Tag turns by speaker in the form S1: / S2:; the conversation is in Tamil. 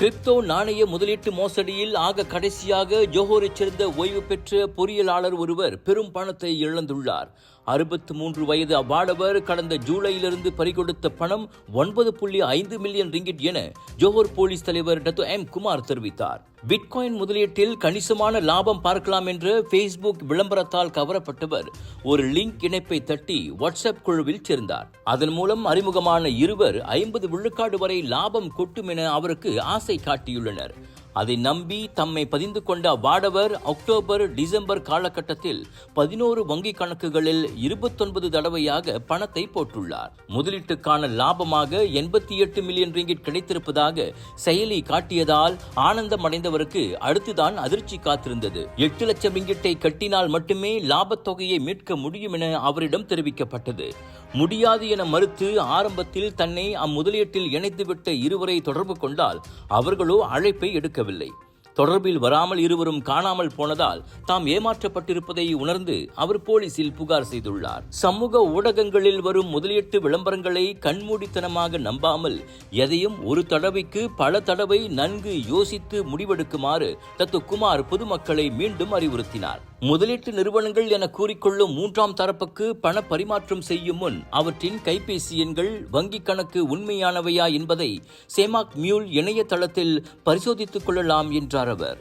S1: கிரிப்டோ நாணய முதலீட்டு மோசடியில் ஆக கடைசியாக ஜோஹரைச் சேர்ந்த ஓய்வு பெற்ற பொறியியலாளர் ஒருவர் பெரும் பணத்தை இழந்துள்ளார். 63 வயது அவ்வாடவர் கடந்த ஜூலையிலிருந்து பறிகொடுத்த பணம் 9.5 மில்லியன் ரிங்கிட் என ஜோஹர் போலீஸ் தலைவர் டத்து எம் குமார் தெரிவித்தார். பிட்காயின் முதலீட்டில் கணிசமான லாபம் பார்க்கலாம் என்ற Facebook விளம்பரத்தால் கவரப்பட்டவர் ஒரு லிங்க் இணைப்பை தட்டி வாட்ஸ்அப் குழுவில் சேர்ந்தார். அதன் மூலம் அறிமுகமான இருவர் 50 விழுக்காடு வரை லாபம் கொட்டும் என அவருக்கு ஆசை காட்டியுள்ளனர். அதை நம்பி தம்மை பதிந்து கொண்ட அவ்வாடவர் அக்டோபர் டிசம்பர் காலகட்டத்தில் 11 வங்கிக் கணக்குகளில் 29 தடவையாக பணத்தை போட்டுள்ளார். முதலீட்டுக்கான லாபமாக 88 மில்லியன் ரிங்கிட் கிடைத்திருப்பதாக செயலி காட்டியதால் ஆனந்தம் அடைந்தவருக்கு அடுத்துதான் அதிர்ச்சி காத்திருந்தது. 8 லட்சம் ரிங்கிட்டை கட்டினால் மட்டுமே லாபத் தொகையை மீட்க முடியும் என அவரிடம் தெரிவிக்கப்பட்டது. முடியாது என மறுத்து ஆரம்பத்தில் தன்னை அம்முதலீட்டில் இணைத்துவிட்ட இருவரை தொடர்பு கொண்டால் அவர்களோ அழைப்பை எடுக்கவில்லை. தொடர்பில் வராமல் இருவரும் காணாமல் போனதால் தாம் ஏமாற்றப்பட்டிருப்பதை உணர்ந்து அவர் போலீசில் புகார் செய்துள்ளார். சமூக ஊடகங்களில் வரும் முதலீட்டு விளம்பரங்களை கண்மூடித்தனமாக நம்பாமல் எதையும் ஒரு தடவைக்கு பல தடவை நன்கு யோசித்து முடிவெடுக்குமாறு டத்து குமார் பொதுமக்களை மீண்டும் அறிவுறுத்தினார். முதலீட்டு நிறுவனங்கள் என கூறிக்கொள்ளும் 3ஆம் தரப்புக்கு பண பரிமாற்றம் செய்யும் முன் அவற்றின் கைபேசி எண்கள், வங்கிக் கணக்கு உண்மையானவையா என்பதை சேமாக் மியூல் இணையதளத்தில் பரிசோதித்துக் கொள்ளலாம் என்றார் அவர்.